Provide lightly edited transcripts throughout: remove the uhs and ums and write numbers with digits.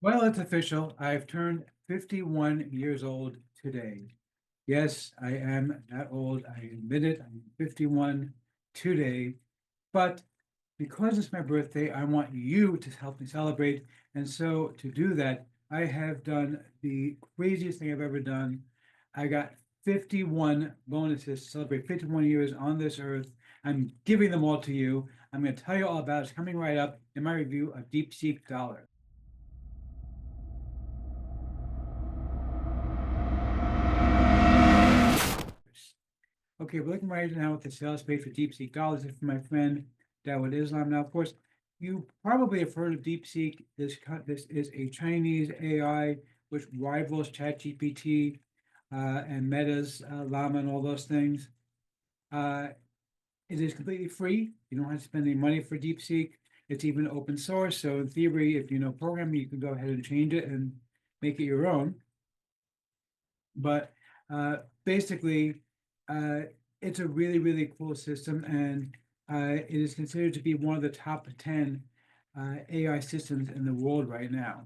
Well, it's official. I've turned 51 years old today. Yes, I am that old. I admit it. I'm 51 today. But because it's my birthday, I want you to help me celebrate. And so to do that, I have done the craziest thing I've ever done. I got 51 bonuses to celebrate 51 years on this earth. I'm giving them all to you. I'm going to tell you all about it. It's coming right up in my review of DeepSeek Dollar. Okay, we're looking right now at the sales page for DeepSeek dollars. This is from my friend Dawud Islam. Now, of course, you probably have heard of DeepSeek. This is a Chinese AI which rivals ChatGPT and Meta's Llama and all those things. Uh, it is completely free. You don't have to spend any money for DeepSeek. It's even open source. So in theory, if you know programming, you can go ahead and change it and make it your own. But basically, uh, it's a really, really cool system, and it is considered to be one of the top 10 AI systems in the world right now.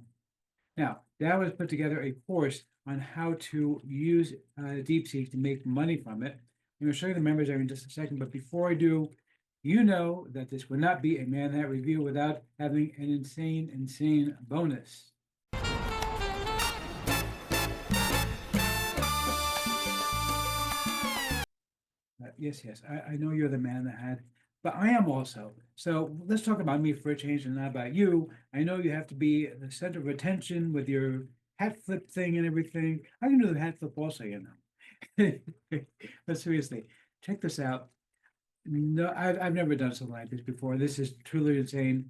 Now, that was put together a course on how to use DeepSeek to make money from it. I'm going to show you the members there in just a second, but before I do, you know that this would not be a Man That Review without having an insane bonus. Yes, I know you're the man that had, but I am also. So let's talk about me for a change and not about you. I know you have to be the center of attention with your hat flip thing and everything. I can do the hat flip also, you know. But seriously, check this out. No, I've never done something like this before. This is truly insane.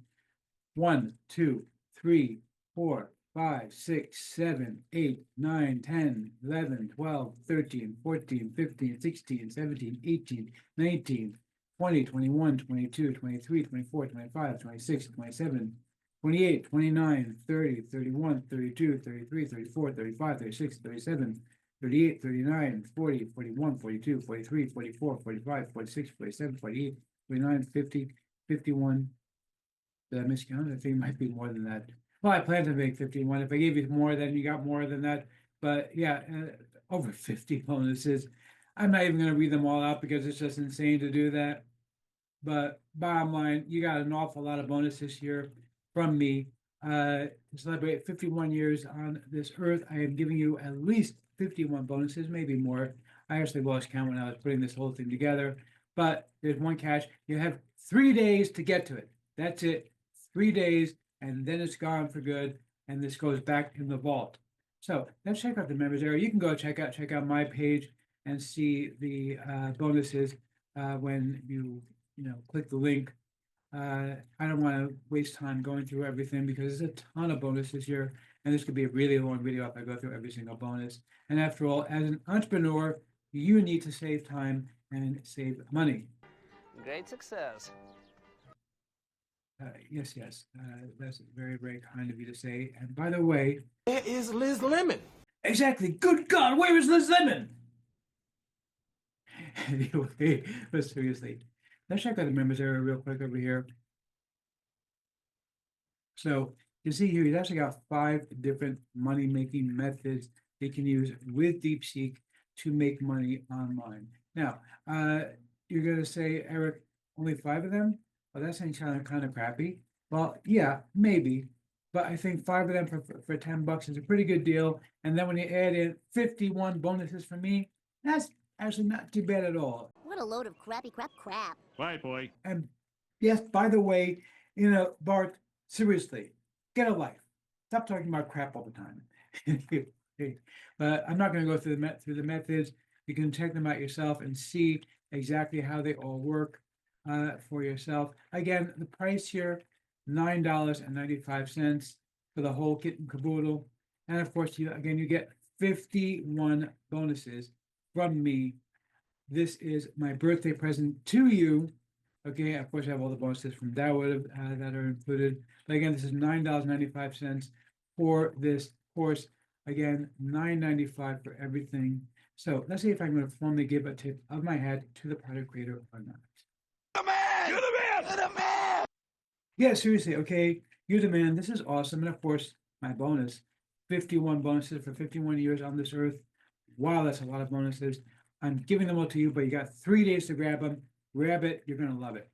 1, 2, 3, 4, 5, 6, 7, 8, 9, 10, 11, 12, 13, 14, 15, 16, 17, 18, 19, 20, 21, 22, 23, 24, 25, 26, 27, 28, 29, 30, 31, 32, 33, 34, 35, 36, 37, 38, 39, 40, 41, 42, 43, 44, 45, 46, 47, 48, 49, 50, 51. Did I miscount? I think it might be more than that. Well, I plan to make 51. If I gave you more, then you got more than that. But yeah, over 50 bonuses. I'm not even going to read them all out because it's just insane to do that. But bottom line, you got an awful lot of bonuses here from me. To celebrate 51 years on this earth, I am giving you at least 51 bonuses, maybe more. I actually lost count when I was putting this whole thing together. But there's one catch. You have 3 days to get to it. That's it. 3 days, and then it's gone for good. And this goes back in the vault. So let's check out the members area. You can go check out my page and see the bonuses when you click the link. I don't want to waste time going through everything because there's a ton of bonuses here, and this could be a really long video if I go through every single bonus. And after all, as an entrepreneur, you need to save time and save money. Great success. Yes, that's very kind of you to say. And by the way, Where is Liz Lemon? exactly. Good God, where is Liz Lemon? Anyway, but seriously, let's check out the members area real quick over here. So you see here, you've actually got 5 different money-making methods you can use with DeepSeek to make money online. Now, you're going to say, Eric, only 5 of them? Well, that sounds kind of crappy. Well, yeah, maybe, but I think 5 of them for $10 is a pretty good deal. And then when you add in 51 bonuses for me, that's actually not too bad at all. What a load of crappy crap. Bye, boy. And yes, by the way, Bart, seriously, get a life. Stop talking about crap all the time. But I'm not going to go through the methods. You can check them out yourself and see exactly how they all work for yourself. Again, the price here, $9.95 for the whole kit and caboodle. And of course, you get 51 bonuses from me. This is my birthday present to you. Okay, of course, I have all the bonuses from Dawud that are included. But again, this is $9.95 for this course. Again, $9.95 for everything. So let's see if I'm going to formally give a tip of my hat to the product creator or not. The man! You're the man! You're the man! Yeah, seriously, okay, you're the man. This is awesome. And of course, my bonus. 51 bonuses for 51 years on this earth. Wow, that's a lot of bonuses. I'm giving them all to you, but you got 3 days to grab them. Grab it, you're gonna love it.